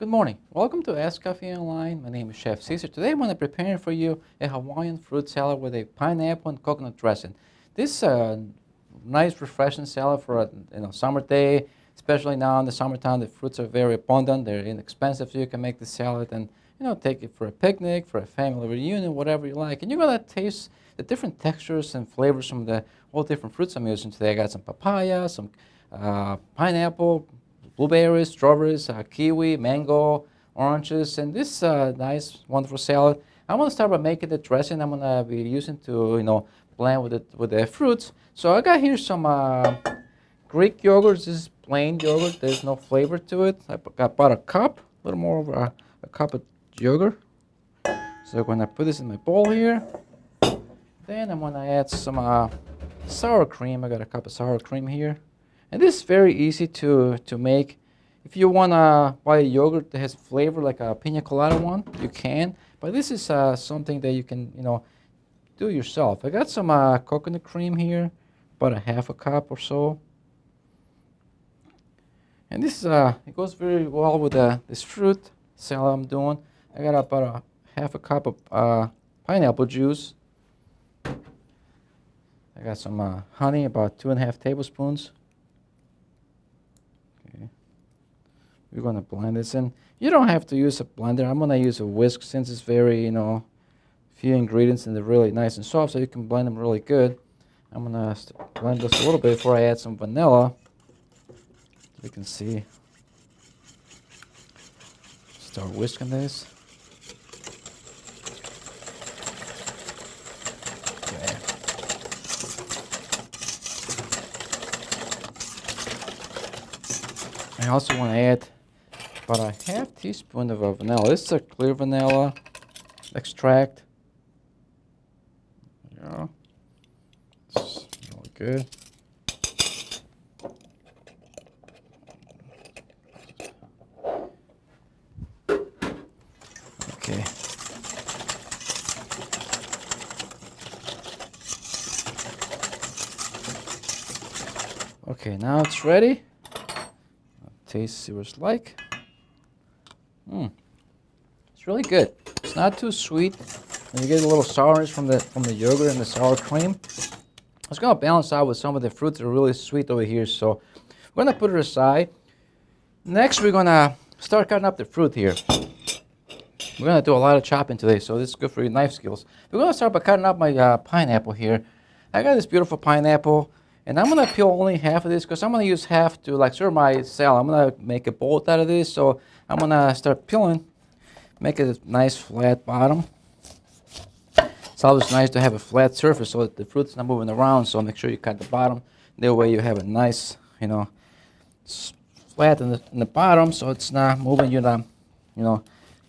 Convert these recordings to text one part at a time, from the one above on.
Good morning. Welcome to Escoffier Online. My name is Chef Caesar. Today I'm going to prepare for you a Hawaiian fruit salad with a pineapple and coconut dressing. This is a nice, refreshing salad for a summer day, especially now in the summertime. The fruits are very abundant. They're inexpensive, so you can make the salad and take it for a picnic, for a family reunion, whatever you like. And you're going to taste the different textures and flavors from all different fruits I'm using today. I got some papaya, some pineapple, blueberries, strawberries, kiwi, mango, oranges, and this nice, wonderful salad. I'm going to start by making the dressing I'm going to be using to, blend with the fruits. So I got here some Greek yogurt. This is plain yogurt. There's no flavor to it. I got about a cup, a little more over a cup of yogurt. So I'm going to put this in my bowl here. Then I'm going to add some sour cream. I got a cup of sour cream here. And this is very easy to make. If you want to buy a yogurt that has flavor like a pina colada one, you can. But this is something that you can, do yourself. I got some coconut cream here, about a half a cup or so. And this it goes very well with this fruit salad I'm doing. I got about a half a cup of pineapple juice. I got some honey, about 2.5 tablespoons. We're going to blend this in. You don't have to use a blender. I'm going to use a whisk since it's very, few ingredients and they're really nice and soft, so you can blend them really good. I'm going to blend this a little bit before I add some vanilla. So you can see. Start whisking this. Okay. I also want to add about a half teaspoon of vanilla. This is a clear vanilla extract. Yeah, it's really good. Okay. Okay, now it's ready. Taste, see what it's like. It's really good. It's not too sweet, and you get a little sourness from the yogurt and the sour cream. It's going to balance out with some of the fruits that are really sweet over here. So we're going to put it aside. Next, we're going to start cutting up the fruit here. We're going to do a lot of chopping today, so this is good for your knife skills. We're going to start by cutting up my pineapple here. I got this beautiful pineapple, and I'm going to peel only half of this because I'm going to use half to serve my salad. I'm going to make a bowl out of this, so I'm going to start peeling. Make it a nice flat bottom. It's always nice to have a flat surface so that the fruit's not moving around, so make sure you cut the bottom. That way you have a nice, flat in the bottom, so it's not moving. You're not,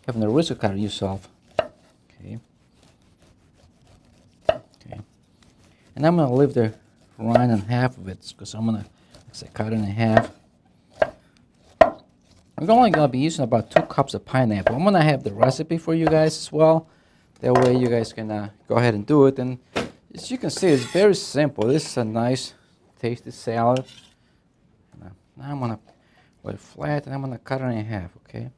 having the risk of cutting yourself. Okay. Okay. And I'm going to leave the rind in half of it because I'm going to cut it in half. I'm only going to be using about 2 cups of pineapple. I'm going to have the recipe for you guys as well. That way you guys can go ahead and do it. And as you can see, it's very simple. This is a nice, tasty salad. Now I'm going to put it flat and I'm going to cut it in half, okay?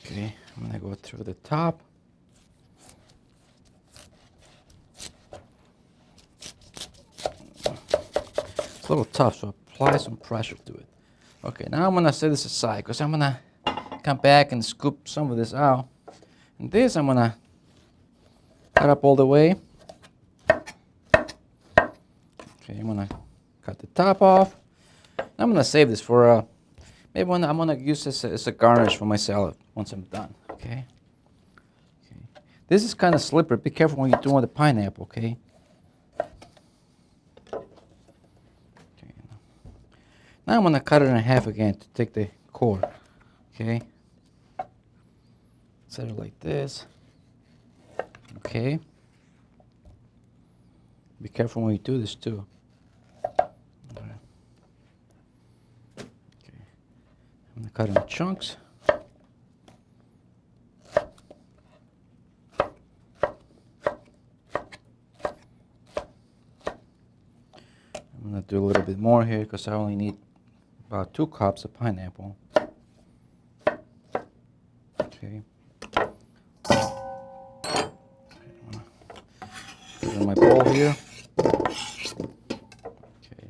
Okay, I'm going to go through the top. It's a little tough, so apply some pressure to it. Okay, now I'm going to set this aside because I'm going to come back and scoop some of this out. And this I'm going to cut up all the way. Okay, I'm going to cut the top off. I'm going to save this for maybe I'm going to use this as a garnish for my salad once I'm done. Okay. Okay. This is kind of slippery. Be careful when you're doing the pineapple. Okay. Now I'm going to cut it in half again to take the core, okay? Set it like this, okay? Be careful when you do this too. All right. Okay. I'm going to cut it in chunks. I'm going to do a little bit more here because I only need about 2 cups of pineapple. Okay. Put it in my bowl here. Okay.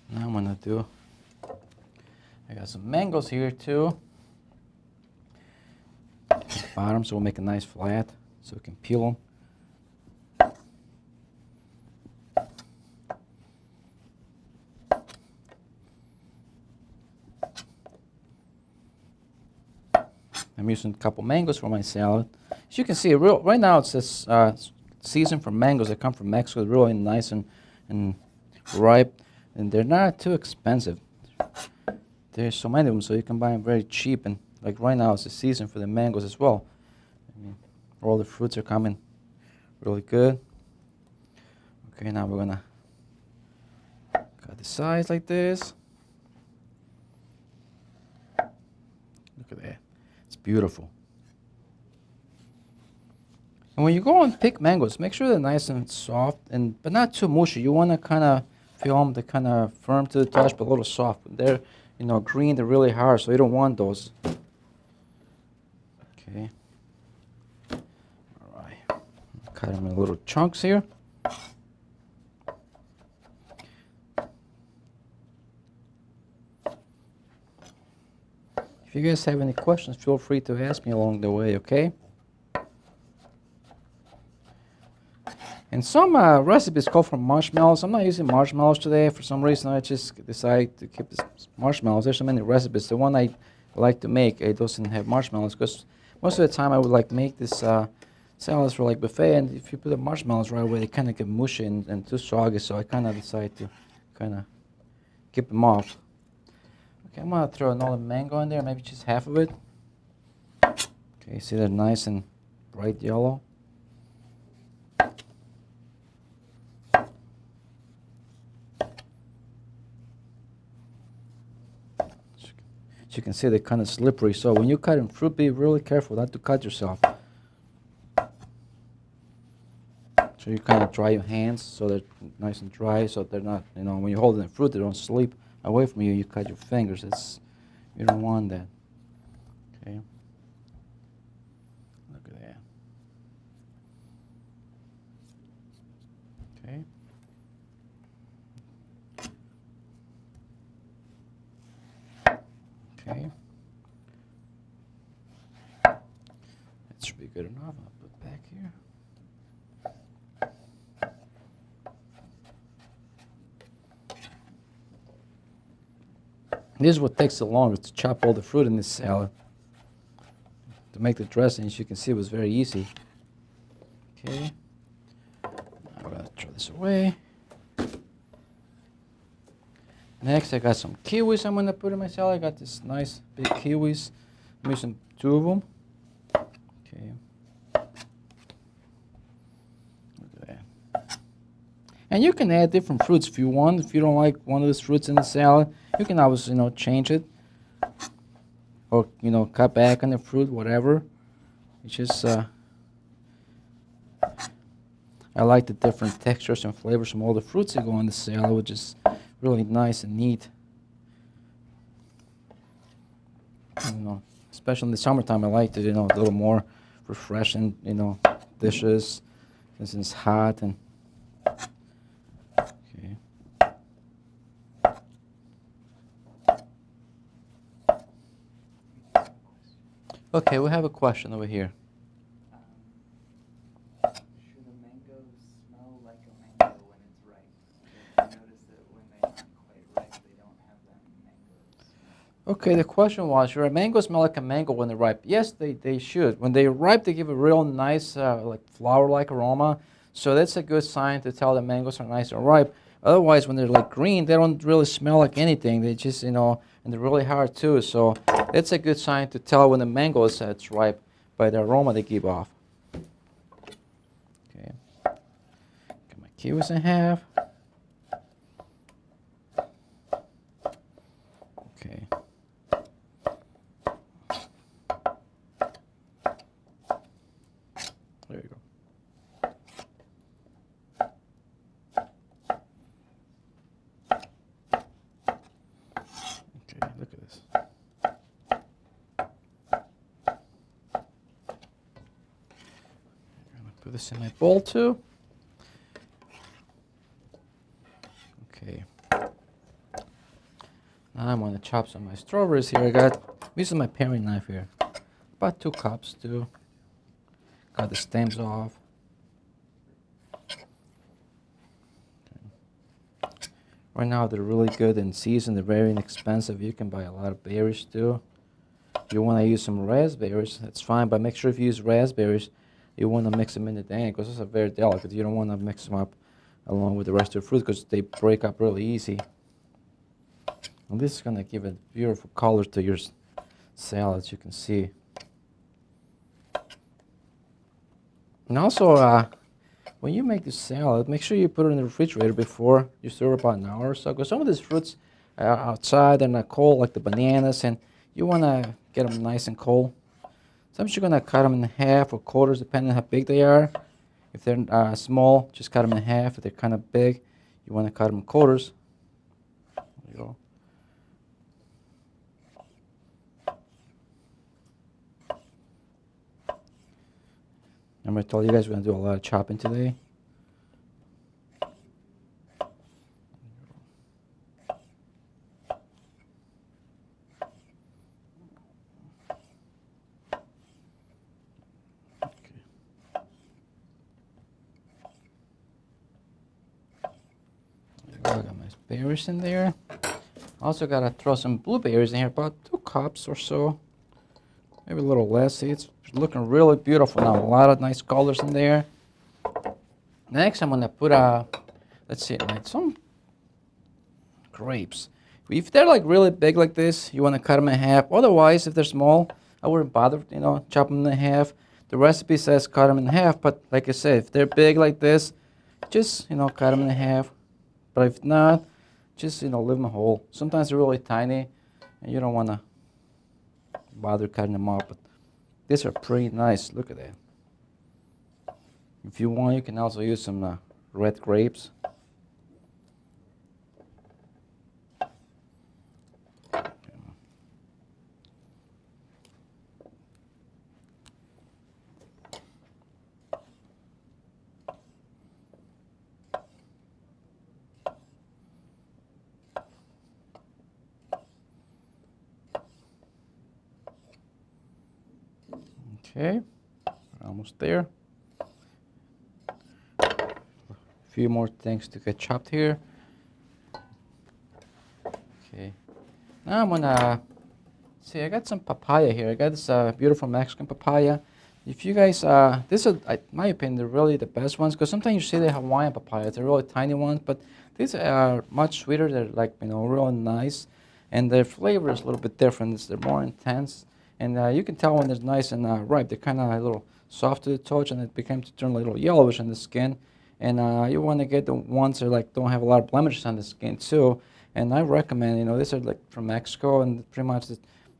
Now I'm gonna do, I got some mangoes here too. Bottom, so we'll make a nice flat so we can peel them. I'm using a couple mangoes for my salad. As you can see, right now it's this season for mangoes that come from Mexico. They're really nice and ripe, and they're not too expensive. There's so many of them, so you can buy them very cheap. And like right now, it's the season for the mangoes as well. I mean, all the fruits are coming really good. Okay, now we're gonna cut the sides like this. Look at that. It's beautiful. And when you go and pick mangoes, make sure they're nice and soft, but not too mushy. You want to kind of feel them, they're kind of firm to the touch, but a little soft. When they're, green, they're really hard, so you don't want those. Okay. All right. Cut them in little chunks here. If you guys have any questions, feel free to ask me along the way, okay? And some recipes call for marshmallows. I'm not using marshmallows today. For some reason, I just decided to keep this marshmallows. There's so many recipes. The one I like to make, it doesn't have marshmallows because most of the time I would like make this salads for like buffet, and if you put the marshmallows right away, they kind of get mushy and too soggy, so I kind of decided to kind of keep them off. Okay, I'm going to throw another mango in there, maybe just half of it. Okay, see they're nice and bright yellow. As you can see, they're kind of slippery, so when you cut in fruit, be really careful not to cut yourself. So you kind of dry your hands so they're nice and dry, so they're not, when you're holding the fruit, they don't slip away from you. You cut your fingers. You don't want that. Okay. Look at that. Okay. Okay. That should be good enough. I'll put back here. This is what takes the longest, to chop all the fruit in this salad. To make the dressing, as you can see, it was very easy. Okay. Now we're going to throw this away. Next, I got some kiwis I'm going to put in my salad. I got this nice big kiwis. I'm using 2 of them. Okay. Look at that. And you can add different fruits if you want. If you don't like one of those fruits in the salad, you can always, change it. Or, cut back on the fruit, whatever. It's just, I like the different textures and flavors from all the fruits that go in the salad, which is really nice and neat. Especially in the summertime, I like to, a little more refreshing, dishes, since it's hot and. Okay. Okay, we have a question over here. Should a mango smell like a mango when it's ripe? I notice that when they aren't quite ripe, they don't have that mango. Okay, the question was, should a mango smell like a mango when they're ripe? Yes, they should. When they're ripe, they give a real nice, like flower-like aroma. So that's a good sign to tell the mangoes are nice and ripe. Otherwise, when they're like green, they don't really smell like anything. They just, and they're really hard too. So that's a good sign to tell when the mango is ripe by the aroma they give off. Okay, got my kiwis in half. Okay. There you go. this in my bowl too. Okay. Now I'm gonna chop some of my strawberries here. I'm using my paring knife here. About 2 cups too. Got the stems off. Right now they're really good in season. They're very inexpensive. You can buy a lot of berries too. If you want to use some raspberries, that's fine. But make sure if you use raspberries, you want to mix them in the tank because those are very delicate. You don't want to mix them up along with the rest of the fruit because they break up really easy. And this is going to give a beautiful color to your salad, as you can see. And also, when you make this salad, make sure you put it in the refrigerator before you serve it about an hour or so. Because some of these fruits are outside and are cold, like the bananas, and you want to get them nice and cold. Sometimes you're going to cut them in half or quarters, depending on how big they are. If they're small, just cut them in half. If they're kind of big, you want to cut them in quarters. There you go. Remember I told you guys we're going to do a lot of chopping today? I got my berries in there. Also got to throw some blueberries in here, about 2 cups or so. Maybe a little less. See, it's looking really beautiful now. A lot of nice colors in there. Next, I'm going to put, let's see, like some grapes. If they're like really big like this, you want to cut them in half. Otherwise, if they're small, I wouldn't bother, chop them in half. The recipe says cut them in half, but like I said, if they're big like this, just, cut them in half. But if not, just, leave them whole. Sometimes they're really tiny, and you don't want to bother cutting them up. But these are pretty nice. Look at that. If you want, you can also use some red grapes. Okay, we're almost there. A few more things to get chopped here. Okay, now I'm gonna see. I got some papaya here. I got this beautiful Mexican papaya. If you guys, this is, in my opinion, they're really the best ones because sometimes you see the Hawaiian papayas. They're really tiny ones, but these are much sweeter. They're like real nice, and their flavor is a little bit different. They're more intense. And you can tell when they're nice and ripe. They're kind of a little soft to the touch, and it becomes to turn a little yellowish on the skin. And you want to get the ones that don't have a lot of blemishes on the skin too. And I recommend, these are like from Mexico, and pretty much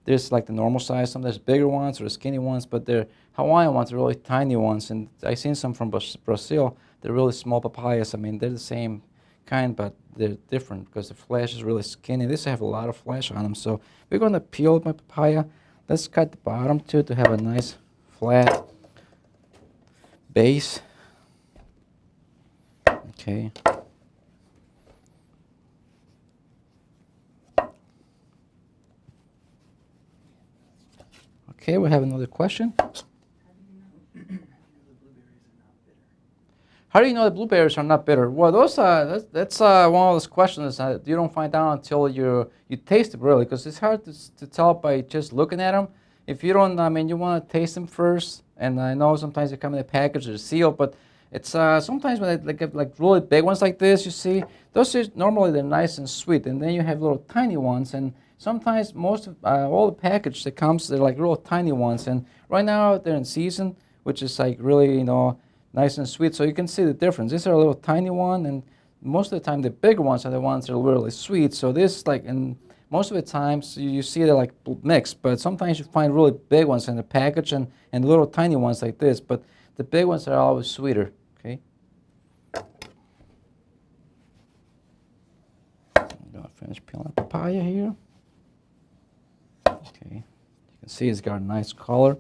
there's like the normal size. Some there's bigger ones or the skinny ones, but they're Hawaiian ones are really tiny ones. And I've seen some from Brazil. They're really small papayas. I mean, they're the same kind, but they're different because the flesh is really skinny. These have a lot of flesh on them. So we're going to peel my papaya. Let's cut the bottom too to have a nice flat base. Okay. Okay, we have another question. How do you know the blueberries are not bitter? Well, that's one of those questions that you don't find out until you taste them, really, because it's hard to tell by just looking at them. If you don't, you want to taste them first. And I know sometimes they come in a package or sealed, but it's sometimes when they get like really big ones like this, you see, those are normally they're nice and sweet, and then you have little tiny ones, and sometimes most of all the package that comes, they're like real tiny ones, and right now they're in season, which is like really nice and sweet, so you can see the difference. These are a little tiny one, and most of the time the bigger ones are the ones that are really sweet. So this and most of the times you see they're like mixed, but sometimes you find really big ones in the package and little tiny ones like this, but the big ones are always sweeter. Okay. I'm gonna finish peeling the papaya here. Okay, you can see it's got a nice color.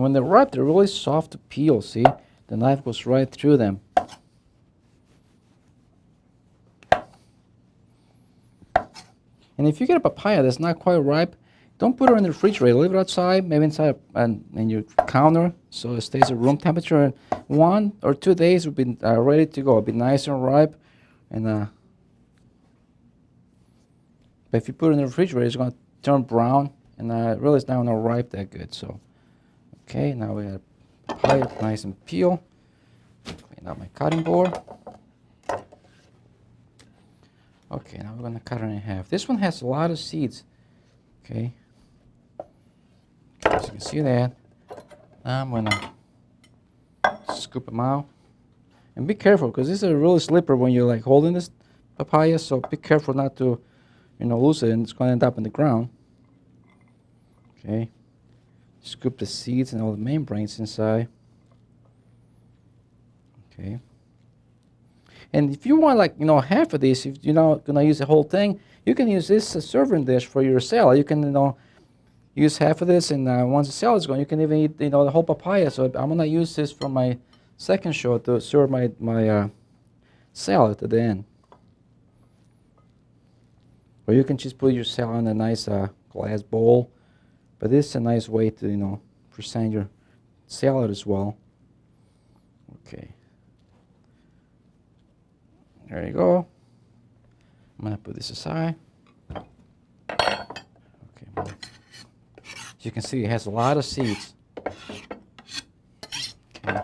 And when they're ripe, they're really soft to peel, see? The knife goes right through them. And if you get a papaya that's not quite ripe, don't put it in the refrigerator. Leave it outside, maybe inside in your counter, so it stays at room temperature. And 1 or 2 days will be ready to go. It'll be nice and ripe. And but if you put it in the refrigerator, it's going to turn brown, and really it's not going to ripe that good. So, okay, now we have papaya nice and peel. Clean out my cutting board. Okay, now we're going to cut it in half. This one has a lot of seeds. Okay. As you can see that. Now I'm going to scoop them out. And be careful, because this is really slippery when you're like holding this papaya, so be careful not to, lose it, and it's going to end up in the ground. Okay. Scoop the seeds and all the membranes inside. Okay. And if you want, like, half of this, if you're not going to use the whole thing, you can use this as a serving dish for your salad. You can, use half of this, and once the salad's gone, you can even eat, the whole papaya. So I'm going to use this for my second show to serve my salad at the end. Or you can just put your salad in a nice glass bowl. But this is a nice way to, present your salad as well. Okay. There you go. I'm going to put this aside. Okay. As you can see, it has a lot of seeds. Okay.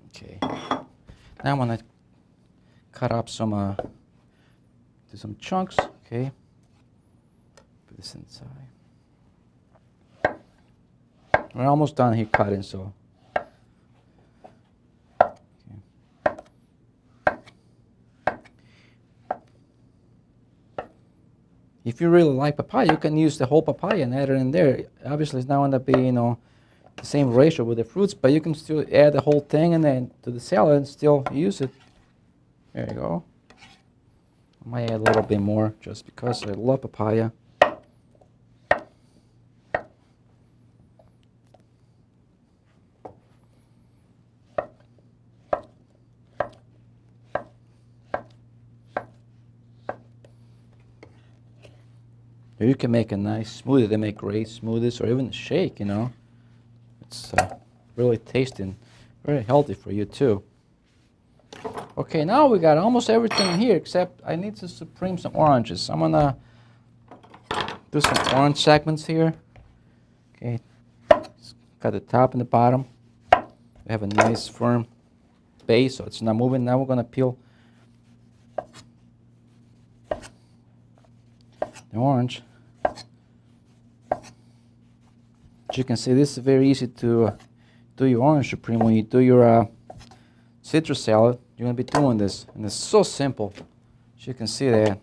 Okay. Now I'm going to cut up some chunks. Okay. Put this inside. We're almost done here cutting, so. If you really like papaya, you can use the whole papaya and add it in there. Obviously, it's not going to be, the same ratio with the fruits, but you can still add the whole thing and then to the salad and still use it. There you go. I might add a little bit more just because I love papaya. Or you can make a nice smoothie. They make great smoothies, or even a shake, It's really tasty and very healthy for you too. Okay, now we got almost everything here, except I need to supreme some oranges. I'm gonna do some orange segments here. Okay, just cut the top and the bottom. We have a nice firm base, so it's not moving. Now we're gonna peel the orange. As you can see, this is very easy to do your orange supreme. When you do your citrus salad, you're going to be doing this. And it's so simple. As you can see there.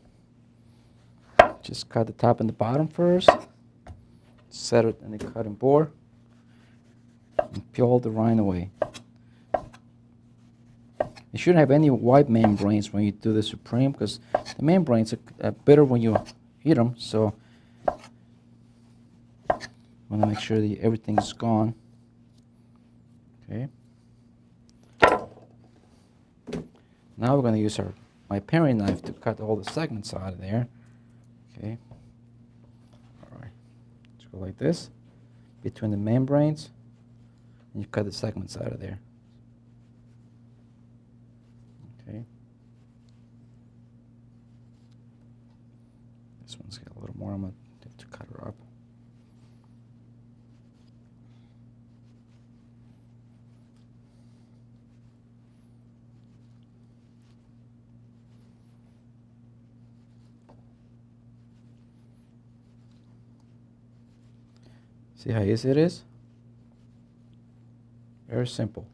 Just cut the top and the bottom first. Set it in the cutting board. And peel all the rind away. You shouldn't have any white membranes when you do the supreme, because the membranes are better when you eat them. So I want to make sure that everything's gone. Okay. Now we're going to use my paring knife to cut all the segments out of there. Okay. All right. Let's go like this. Between the membranes, and you cut the segments out of there. Okay. This one's got a little more. I'm going to have to cut her up. See how easy it is? Very simple.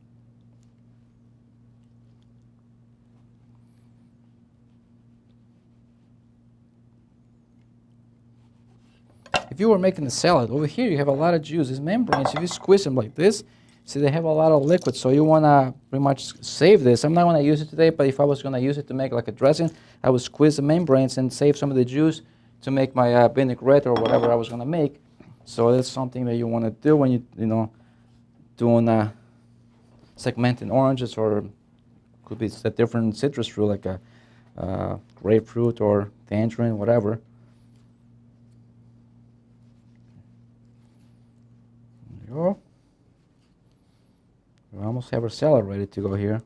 If you were making the salad, over here you have a lot of juice. These membranes, if you squeeze them like this, see they have a lot of liquid, so you want to pretty much save this. I'm not going to use it today, but if I was going to use it to make like a dressing, I would squeeze the membranes and save some of the juice to make my vinaigrette or whatever I was going to make. So that's something that you want to do when you doing segmenting oranges, or could be a different citrus fruit like a grapefruit or tangerine, whatever. There you go. We almost have our salad ready to go here.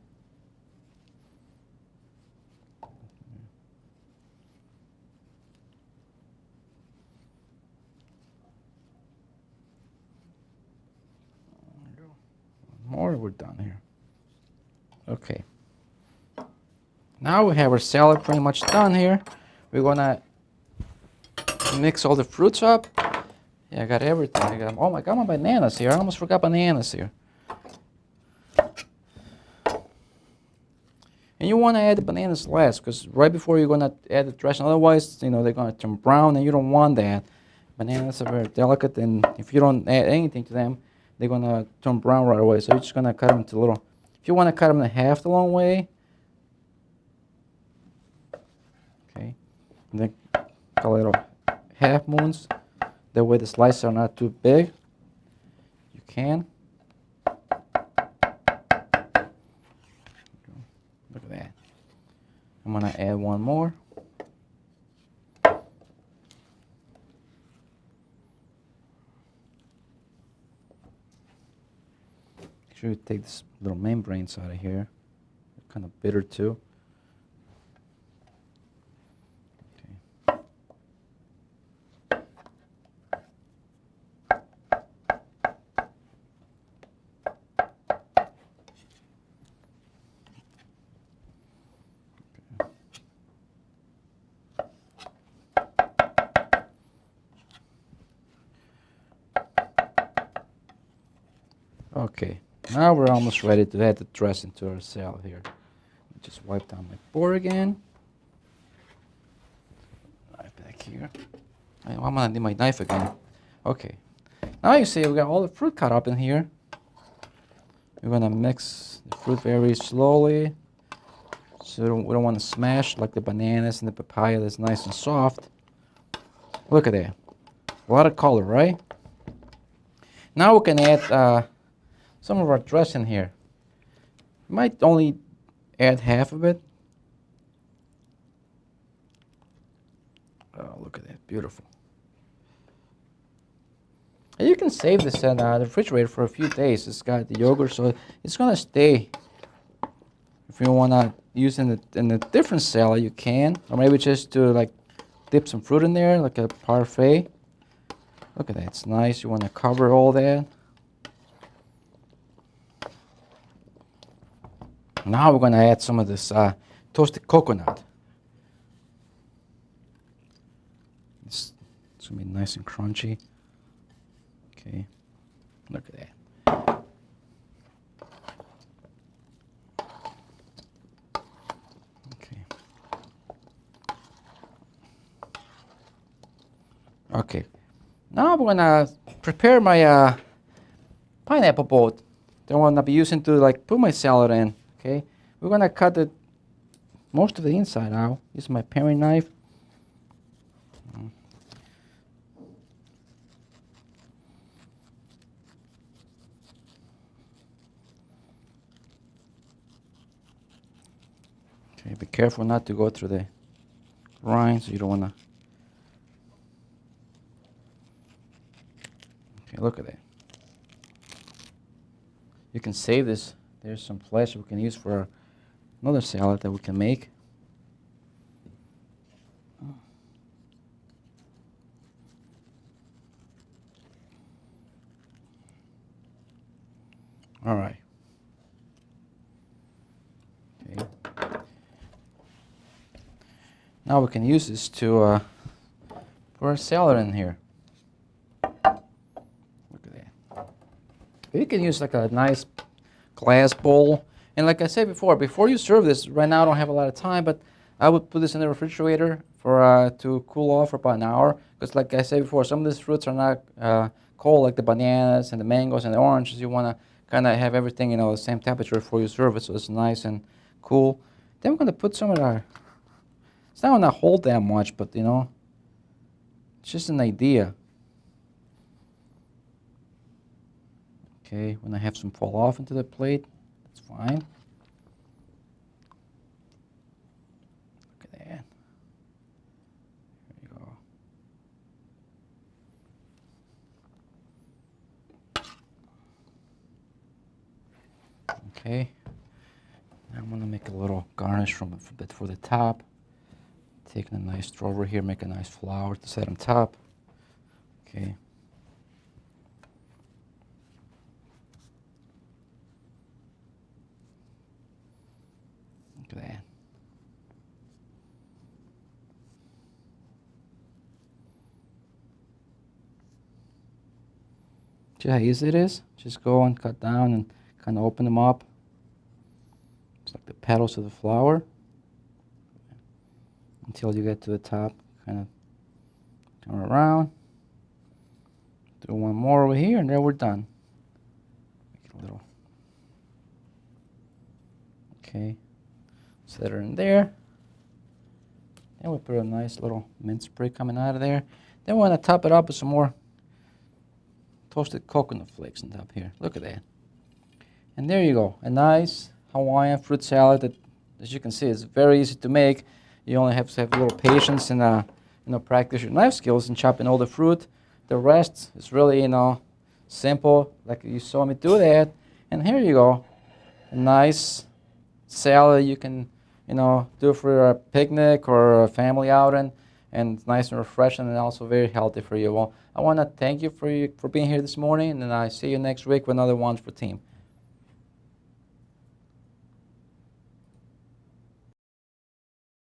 More, we're done here. Okay. Now we have our salad pretty much done here. We're gonna mix all the fruits up. Yeah, I got everything. Oh my God, my bananas here. I almost forgot bananas here. And you want to add the bananas last, because right before you're gonna add the dressing, otherwise, they're gonna turn brown, and you don't want that. Bananas are very delicate, and if you don't add anything to them, they're gonna turn brown right away. So you're just gonna cut them into little. If you want to cut them in half the long way, okay, and then cut little half moons. That way the slices are not too big. You can. Look at that. I'm gonna add one more. Make sure you take this little membranes out of here. They're kind of bitter too. Okay. Okay, now we're almost ready to add the dressing to our salad here. Just wipe down my board again. Right back here. I'm gonna need my knife again. Okay, now you see we got all the fruit cut up in here. We're gonna mix the fruit very slowly, so we don't want to smash like the bananas and the papaya that's nice and soft. Look at that, a lot of color, right? Now we can add some of our dressing here. You might only add half of it. Oh, look at that, beautiful. And you can save this in the refrigerator for a few days. It's got the yogurt, so it's gonna stay. If you wanna use it in a different salad, you can, or maybe just to like dip some fruit in there, like a parfait. Look at that, it's nice. You wanna cover all that. Now we're going to add some of this toasted coconut. It's going to be nice and crunchy. Okay, look at that. Okay. Okay, now we're going to prepare my pineapple bowl that I'm going to be using to like put my salad in. Okay, we're gonna cut most of the inside out. Use my paring knife. Okay, be careful not to go through the rind, so you don't wanna. Okay, look at that. You can save this. There's some flesh we can use for another salad that we can make. All right. Okay. Now we can use this to for a salad in here. Look at that. You can use like a nice glass bowl, and like I said before you serve this, right now I don't have a lot of time, but I would put this in the refrigerator for to cool off for about an hour, because like I said before, some of these fruits are not cold, like the bananas and the mangoes and the oranges. You want to kind of have everything the same temperature before you serve it, so it's nice and cool. Then we're going to put some of our, it's not going to hold that much, but it's just an idea. Okay, when I have some fall off into the plate, that's fine. Look at that. There you go. Okay, now I'm gonna make a little garnish from a bit for the top. Taking a nice straw over here, make a nice flower to set on top. Okay. Look at that. See how easy it is? Just go and cut down and kind of open them up. It's like the petals of the flower. Until you get to the top, kind of turn around. Do one more over here, and then we're done. Make it a little. Okay. Set her in there. And we put a nice little mint spray coming out of there. Then we want to top it up with some more toasted coconut flakes on top here. Look at that. And there you go. A nice Hawaiian fruit salad that, as you can see, is very easy to make. You only have to have a little patience and practice your knife skills in chopping all the fruit. The rest is really, simple, like you saw me do that. And here you go. A nice salad you can, do for a picnic or a family outing, and it's nice and refreshing and also very healthy for you. Well, I want to thank you for being here this morning, and I see you next week with another Wonderful Team.